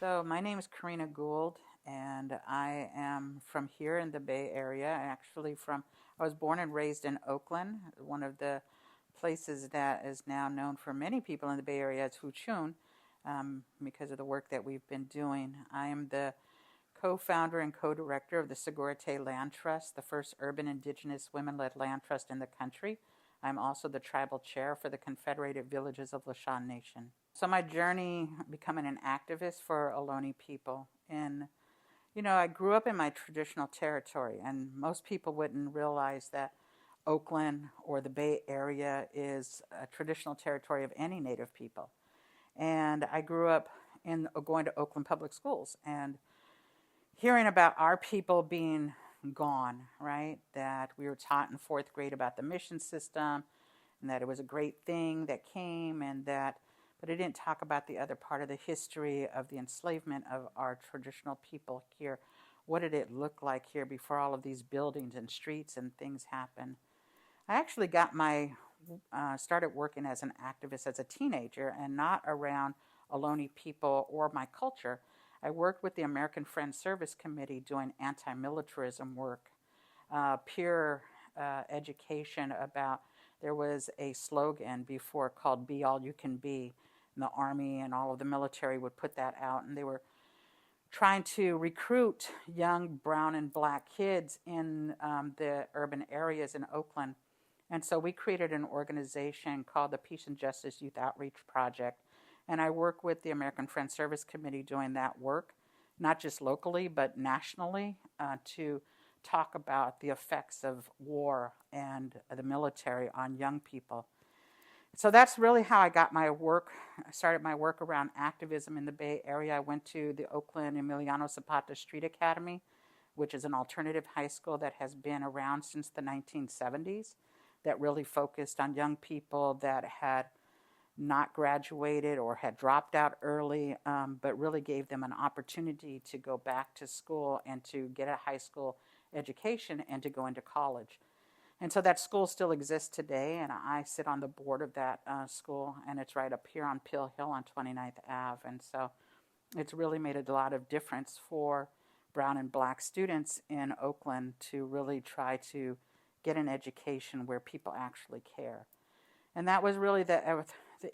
So my name is Corrina Gould, and I am from here in the Bay Area. I was born and raised in Oakland, one of the places that is now known for many people in the Bay Area as Huchun, because of the work that we've been doing. I am the co-founder and co-director of the Sogorea Te Land Trust, the first urban Indigenous women-led land trust in the country. I'm also the tribal chair for the Confederated Villages of Lisjan Nation. So my journey becoming an activist for Ohlone people. I grew up in my traditional territory, and most people wouldn't realize that Oakland or the Bay Area is a traditional territory of any Native people. And I grew up going to Oakland public schools and hearing about our people being gone, right? That we were taught in fourth grade about the mission system and that it was a great thing that came but it didn't talk about the other part of the history of the enslavement of our traditional people here. What did it look like here before all of these buildings and streets and things happened? I actually started working as an activist as a teenager and not around Ohlone people or my culture. I worked with the American Friends Service Committee doing anti-militarism work, peer education about, there was a slogan before called "Be All You Can Be," and the Army and all of the military would put that out, and they were trying to recruit young brown and black kids in the urban areas in Oakland. And so we created an organization called the Peace and Justice Youth Outreach Project. And I work with the American Friends Service Committee doing that work, not just locally, but nationally, to talk about the effects of war and the military on young people. So that's really how I got my work. I started my work around activism in the Bay Area. I went to the Oakland Emiliano Zapata Street Academy, which is an alternative high school that has been around since the 1970s, that really focused on young people that had not graduated or had dropped out early, but really gave them an opportunity to go back to school and to get a high school education and to go into college. And so that school still exists today, and I sit on the board of that school, and it's right up here on Pill Hill on 29th Ave. And so it's really made a lot of difference for brown and black students in Oakland to really try to get an education where people actually care. And that was really the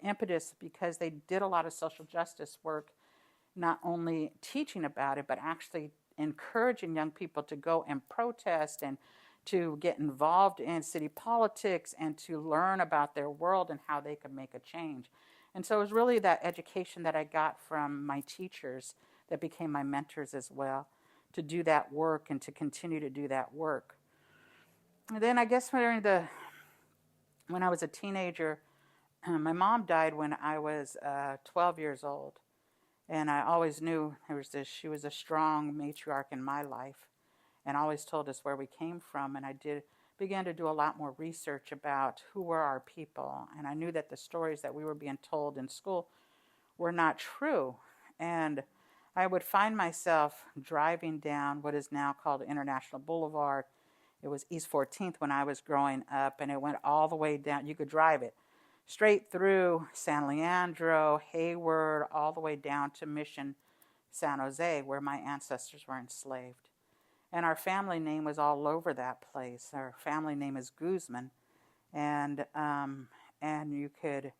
impetus, because they did a lot of social justice work, not only teaching about it, but actually encouraging young people to go and protest and to get involved in city politics and to learn about their world and how they could make a change. And so it was really that education that I got from my teachers that became my mentors as well, to do that work and to continue to do that work. And then I guess when I was a teenager, my mom died when I was 12 years old. And I always knew she was a strong matriarch in my life, and always told us where we came from. And I began to do a lot more research about who were our people. And I knew that the stories that we were being told in school were not true. And I would find myself driving down what is now called International Boulevard. It was East 14th when I was growing up, and it went all the way down. You could drive it straight through San Leandro, Hayward, all the way down to Mission, San Jose, where my ancestors were enslaved. And our family name was all over that place. Our family name is Guzman, and you could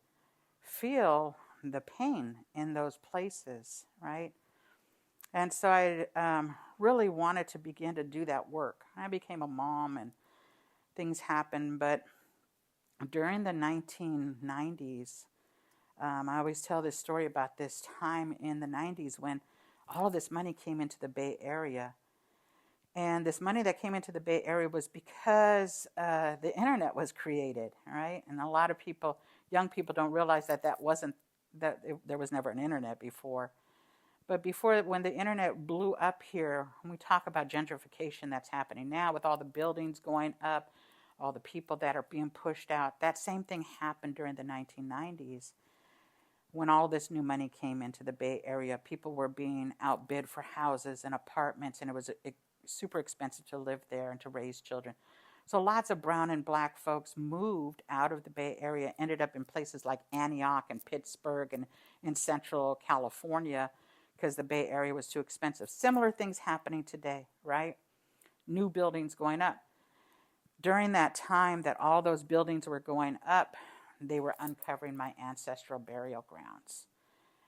feel the pain in those places, right? And so I really wanted to begin to do that work. I became a mom, and things happened, but during the 1990s, I always tell this story about this time in the 90s when all of this money came into the Bay Area. And this money that came into the Bay Area was because the internet was created, right? And a lot of people, young people, don't realize that there was never an internet before. But when the internet blew up here, when we talk about gentrification that's happening now with all the buildings going up, all the people that are being pushed out, that same thing happened during the 1990s. When all this new money came into the Bay Area, people were being outbid for houses and apartments, and it was super expensive to live there and to raise children. So lots of brown and black folks moved out of the Bay Area, ended up in places like Antioch and Pittsburgh and in Central California, because the Bay Area was too expensive. Similar things happening today, right? New buildings going up. During that time that all those buildings were going up, they were uncovering my ancestral burial grounds.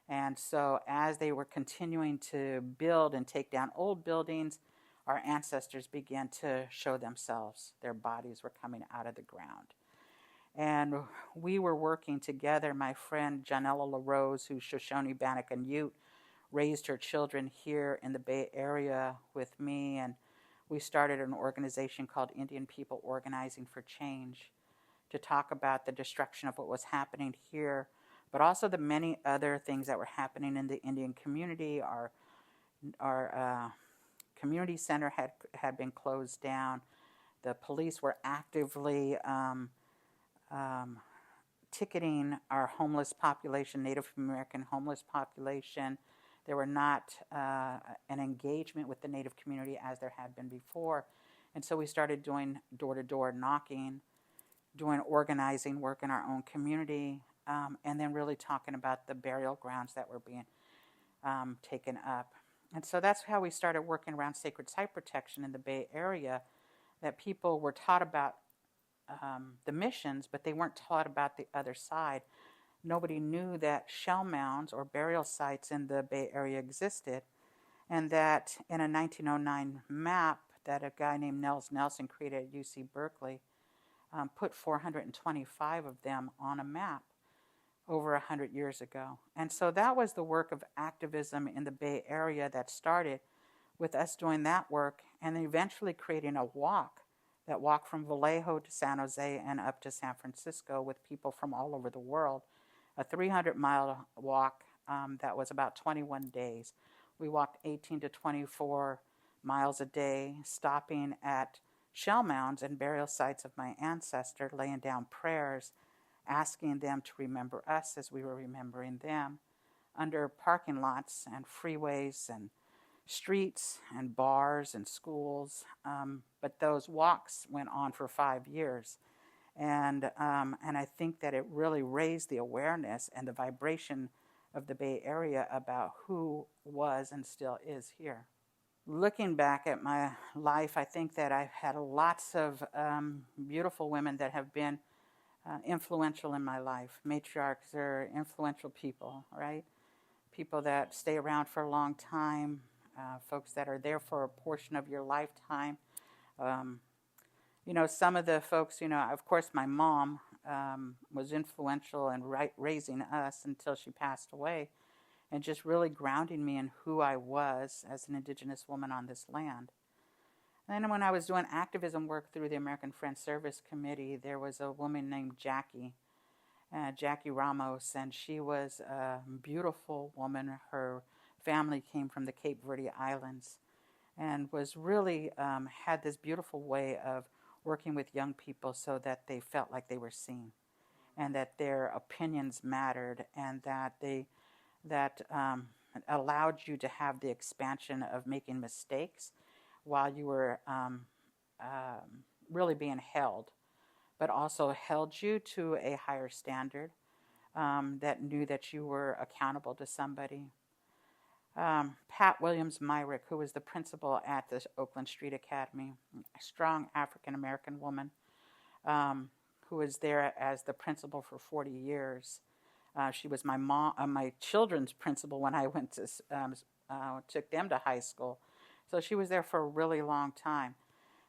And so as they were continuing to build and take down old buildings, our ancestors began to show themselves. Their bodies were coming out of the ground. And we were working together. My friend Janella LaRose, who's Shoshone, Bannock, and Ute, raised her children here in the Bay Area with me. And we started an organization called Indian People Organizing for Change to talk about the destruction of what was happening here, but also the many other things that were happening in the Indian community. Our community center had been closed down. The police were actively ticketing our homeless population, Native American homeless population. There were not an engagement with the Native community as there had been before. And so we started doing door-to-door knocking, doing organizing work in our own community, and then really talking about the burial grounds that were being taken up. And so that's how we started working around sacred site protection in the Bay Area, that people were taught about the missions, but they weren't taught about the other side. Nobody knew that shell mounds or burial sites in the Bay Area existed, and that in a 1909 map that a guy named Nels Nelson created at UC Berkeley, put 425 of them on a map over 100 years ago. And so that was the work of activism in the Bay Area that started with us doing that work and then eventually creating a walk that walked from Vallejo to San Jose and up to San Francisco with people from all over the world. A 300-mile walk that was about 21 days. We walked 18 to 24 miles a day, stopping at shell mounds and burial sites of my ancestor, laying down prayers, asking them to remember us as we were remembering them, under parking lots and freeways and streets and bars and schools. But those walks went on for 5 years. And I think that it really raised the awareness and the vibration of the Bay Area about who was and still is here. Looking back at my life, I think that I've had lots of beautiful women that have been influential in my life. Matriarchs are influential people, right? People that stay around for a long time, folks that are there for a portion of your lifetime. Some of the folks, of course, my mom was influential in raising us until she passed away, and just really grounding me in who I was as an Indigenous woman on this land. And then when I was doing activism work through the American Friends Service Committee, there was a woman named Jackie Ramos, and she was a beautiful woman. Her family came from the Cape Verde Islands and was really had this beautiful way of working with young people so that they felt like they were seen and that their opinions mattered, and that allowed you to have the expansion of making mistakes while you were really being held, but also held you to a higher standard, that knew that you were accountable to somebody. Pat Williams Myrick, who was the principal at the Oakland Street Academy, a strong African-American woman who was there as the principal for 40 years. She was my children's principal when I went to took them to high school. So she was there for a really long time.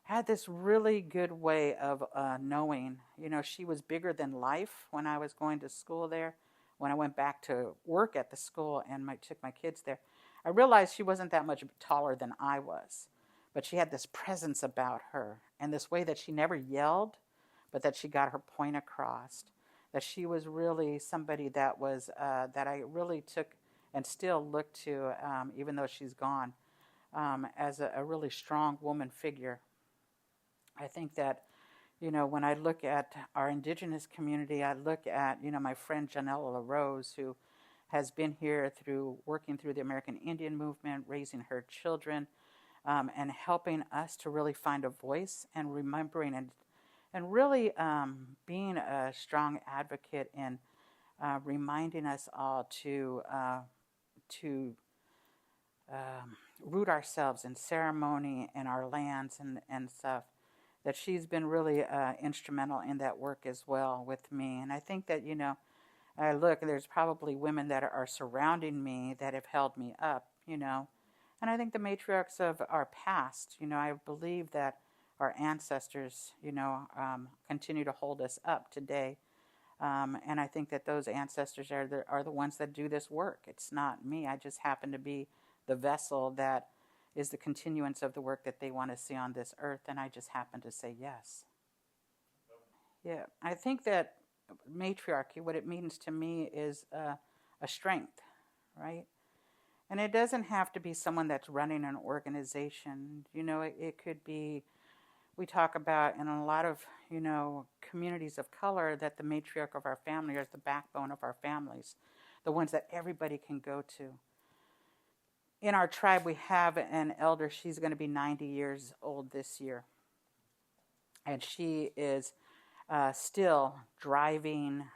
Had this really good way of knowing, she was bigger than life when I was going to school there. When I went back to work at the school and took my kids there, I realized she wasn't that much taller than I was, but she had this presence about her and this way that she never yelled, but that she got her point across, that she was really somebody that was that I really took and still look to, even though she's gone, as a really strong woman figure. I think that, when I look at our Indigenous community, I look at, my friend Janella LaRose, who has been here working through the American Indian movement, raising her children, and helping us to really find a voice and remembering and really being a strong advocate in reminding us all to root ourselves in ceremony and our lands and stuff, that she's been really instrumental in that work as well with me. And I think that, I look, there's probably women that are surrounding me that have held me up, And I think the matriarchs of our past, I believe that our ancestors, continue to hold us up today. And I think that those ancestors are the ones that do this work. It's not me. I just happen to be the vessel that is the continuance of the work that they want to see on this earth, and I just happen to say yes. Yeah, I think that matriarchy, what it means to me is a strength, right? And it doesn't have to be someone that's running an organization. It could be, we talk about in a lot of, communities of color, that the matriarch of our family is the backbone of our families, the ones that everybody can go to. In our tribe, we have an elder. She's going to be 90 years old this year. And she is still driving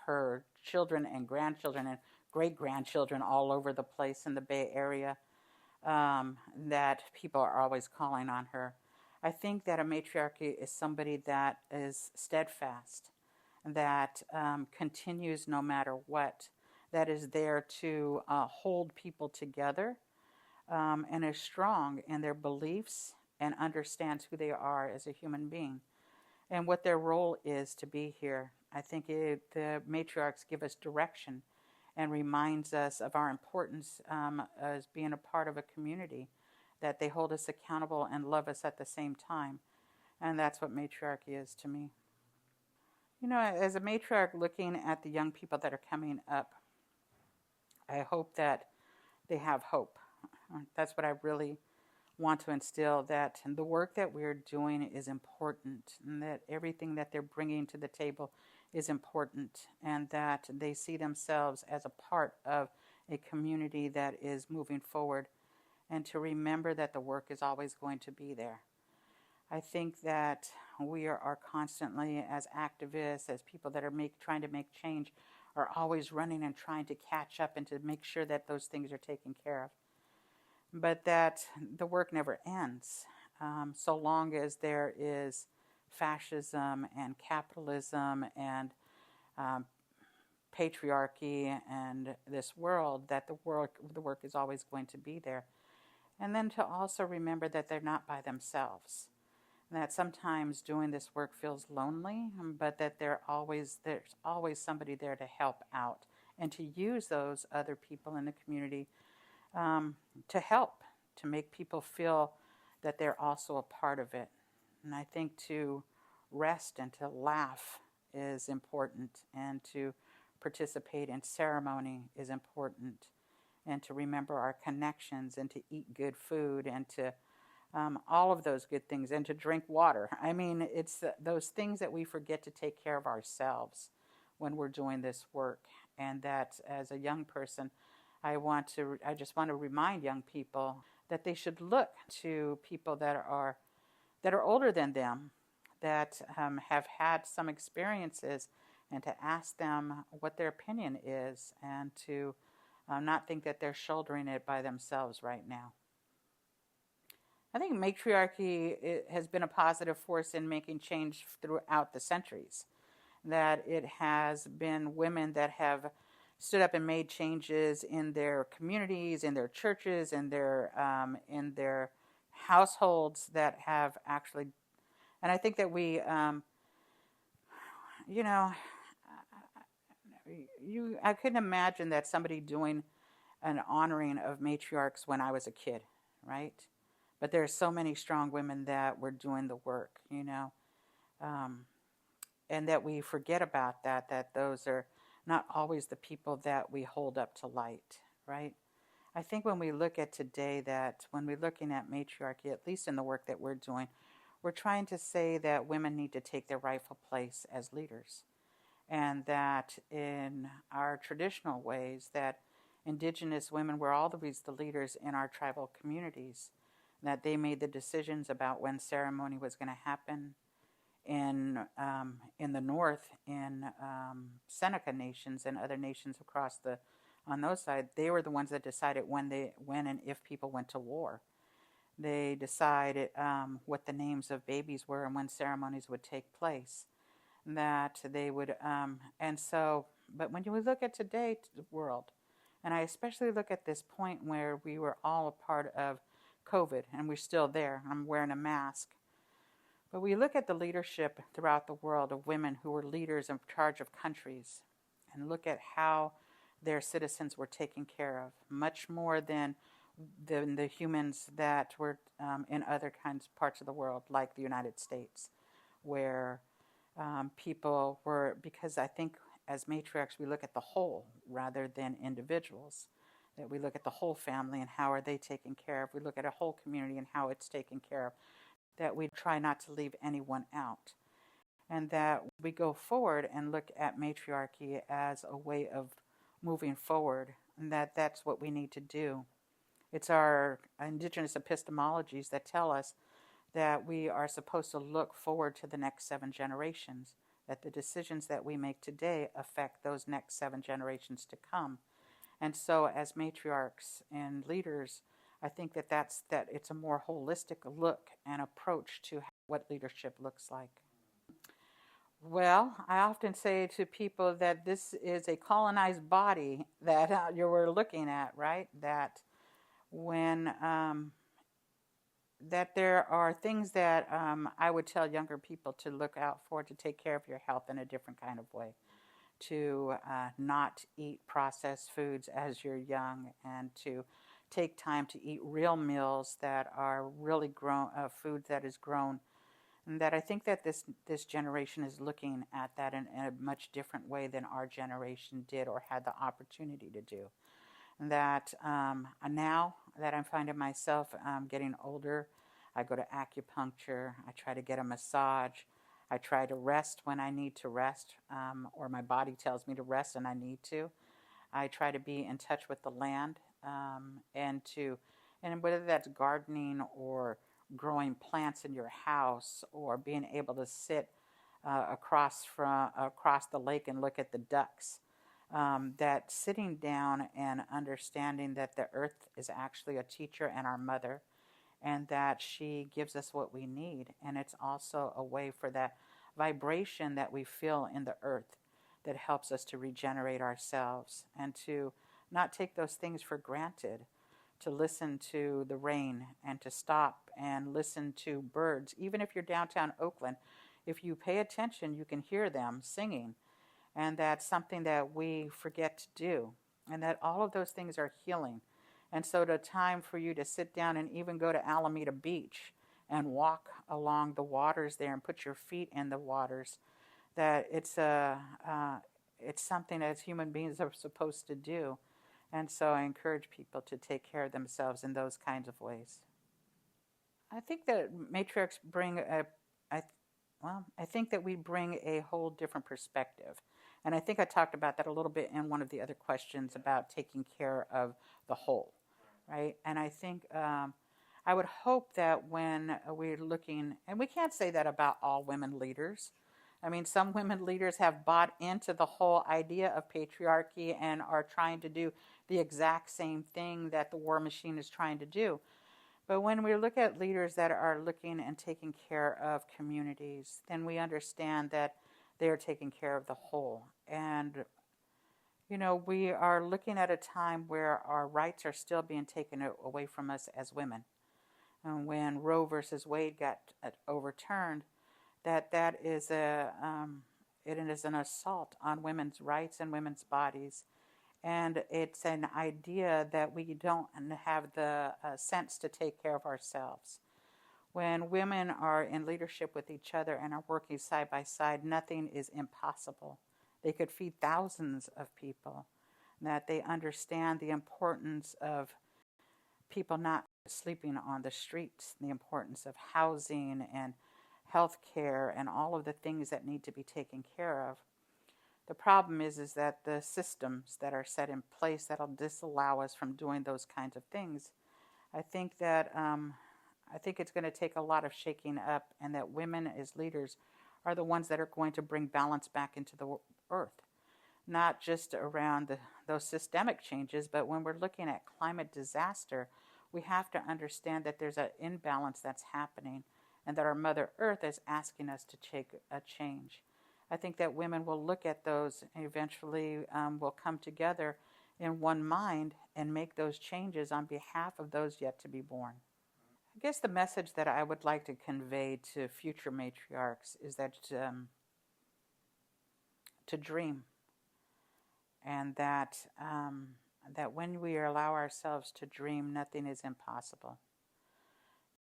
her children and grandchildren and great-grandchildren all over the place in the Bay Area, that people are always calling on her. I think that a matriarchy is somebody that is steadfast, that continues no matter what, that is there to hold people together, and is strong in their beliefs and understands who they are as a human being and what their role is to be here. I think the matriarchs give us direction and reminds us of our importance as being a part of a community, that they hold us accountable and love us at the same time. And that's what matriarchy is to me. As a matriarch looking at the young people that are coming up, I hope that they have hope. That's what I really want to instill, that the work that we're doing is important, and that everything that they're bringing to the table is important, and that they see themselves as a part of a community that is moving forward, and to remember that the work is always going to be there. I think that we are constantly, as activists, as people that are trying to make change, are always running and trying to catch up and to make sure that those things are taken care of. But that the work never ends, so long as there is fascism and capitalism and patriarchy and this world, that the work is always going to be there. And then to also remember that they're not by themselves. That sometimes doing this work feels lonely, but that there's always somebody there to help out and to use those other people in the community to help, to make people feel that they're also a part of it. And I think to rest and to laugh is important, and to participate in ceremony is important, and to remember our connections, and to eat good food, and to all of those good things, and to drink water. I mean, it's those things that we forget to take care of ourselves when we're doing this work. And that as a young person, I just want to remind young people that they should look to people that are older than them, that have had some experiences, and to ask them what their opinion is, and to not think that they're shouldering it by themselves right now. I think matriarchy has been a positive force in making change throughout the centuries, that it has been women that have stood up and made changes in their communities, in their churches, in their households, that have actually, and I think that we, I couldn't imagine that somebody doing an honoring of matriarchs when I was a kid, right? But there are so many strong women that were doing the work, and that we forget about that those are not always the people that we hold up to light, right? I think when we look at today, that when we're looking at matriarchy, at least in the work that we're doing, we're trying to say that women need to take their rightful place as leaders. And that in our traditional ways, that Indigenous women were always the leaders in our tribal communities, that they made the decisions about when ceremony was going to happen. In the north, in Seneca nations and other nations across the on those sides, they were the ones that decided when and if people went to war. They decided what the names of babies were and when ceremonies would take place. That they would, but when you look at today's world, and I especially look at this point where we were all a part of COVID and we're still there. I'm wearing a mask. But we look at the leadership throughout the world of women who were leaders in charge of countries and look at how their citizens were taken care of, much more than the humans that were in other kinds of parts of the world, like the United States, where people were, because I think as matriarchs we look at the whole rather than individuals, that we look at the whole family and how are they taken care of. We look at a whole community and how it's taken care of, that we try not to leave anyone out, and that we go forward and look at matriarchy as a way of moving forward, and that's what we need to do. It's our indigenous epistemologies that tell us that we are supposed to look forward to the next 7 generations, that the decisions that we make today affect those next 7 generations to come. And so as matriarchs and leaders, I think that it's a more holistic look and approach to what leadership looks like. Well, I often say to people that this is a colonized body that you were looking at, right? That when that there are things that I would tell younger people to look out for, to take care of your health in a different kind of way, to not eat processed foods as you're young, and to take time to eat real meals that are really grown, food that is grown. And that I think that this generation is looking at that in a much different way than our generation did or had the opportunity to do. And that now that I'm finding myself getting older, I go to acupuncture, I try to get a massage, I try to rest when I need to rest, or my body tells me to rest and I need to. I try to be in touch with the land, and whether that's gardening or growing plants in your house or being able to sit across the lake and look at the ducks. That sitting down and understanding that the earth is actually a teacher and our mother, and that she gives us what we need. And it's also a way for that vibration that we feel in the earth that helps us to regenerate ourselves and to not take those things for granted, to listen to the rain and to stop and listen to birds. Even if you're downtown Oakland, if you pay attention, you can hear them singing. And that's something that we forget to do. And that all of those things are healing. And so the time for you to sit down and even go to Alameda Beach and walk along the waters there and put your feet in the waters, that it's something as human beings are supposed to do. And so I encourage people to take care of themselves in those kinds of ways. I think that matriarchs bring I think that we bring a whole different perspective. And I think I talked about that a little bit in one of the other questions about taking care of the whole, right? And I think I would hope that when we're looking, and we can't say that about all women leaders. I mean, some women leaders have bought into the whole idea of patriarchy and are trying to do the exact same thing that the war machine is trying to do. But when we look at leaders that are looking and taking care of communities, then we understand that they are taking care of the whole. And, you know, we are looking at a time where our rights are still being taken away from us as women. And when Roe versus Wade got overturned, that is it is an assault on women's rights and women's bodies. And it's an idea that we don't have the sense to take care of ourselves. When women are in leadership with each other and are working side by side, nothing is impossible. They could feed thousands of people. That they understand the importance of people not sleeping on the streets, the importance of housing and health care and all of the things that need to be taken care of. The problem is that the systems that are set in place that'll disallow us from doing those kinds of things, I think it's going to take a lot of shaking up, and that women as leaders are the ones that are going to bring balance back into the earth. not just around those systemic changes, but when we're looking at climate disaster, we have to understand that there's an imbalance that's happening and that our Mother Earth is asking us to take a change. I think that women will look at those and eventually will come together in one mind and make those changes on behalf of those yet to be born. I guess the message that I would like to convey to future matriarchs is that to dream, and that when we allow ourselves to dream, nothing is impossible.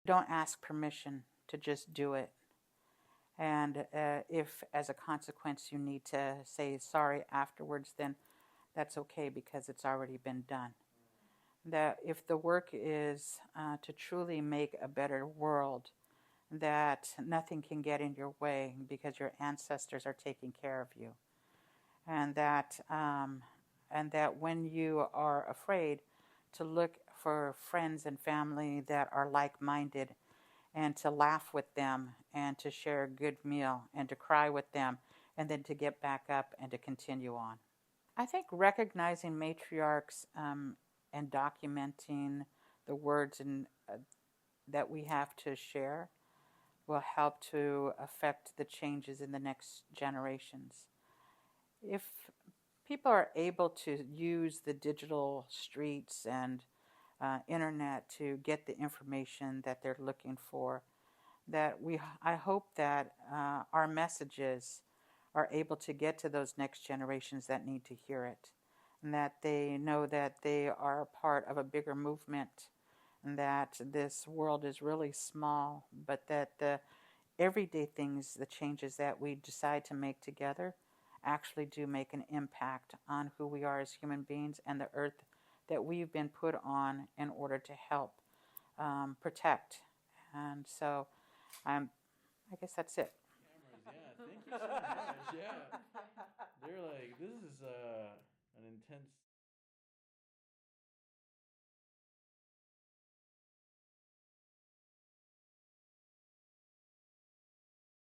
Don't ask permission to just do it. And if, as a consequence, you need to say sorry afterwards, then that's okay because it's already been done. That if the work is to truly make a better world, that nothing can get in your way because your ancestors are taking care of you. And that when you are afraid, to look for friends and family that are like-minded and to laugh with them and to share a good meal and to cry with them and then to get back up and to continue on. I think recognizing matriarchs and documenting the words that we have to share will help to affect the changes in the next generations. If people are able to use the digital streets and internet to get the information that they're looking for, I hope that our messages are able to get to those next generations that need to hear it, and that they know that they are a part of a bigger movement, and that this world is really small, but that the everyday things, the changes that we decide to make together, actually do make an impact on who we are as human beings and the earth that we've been put on in order to help protect. And so I guess that's it. Cameras, yeah, thank you so much.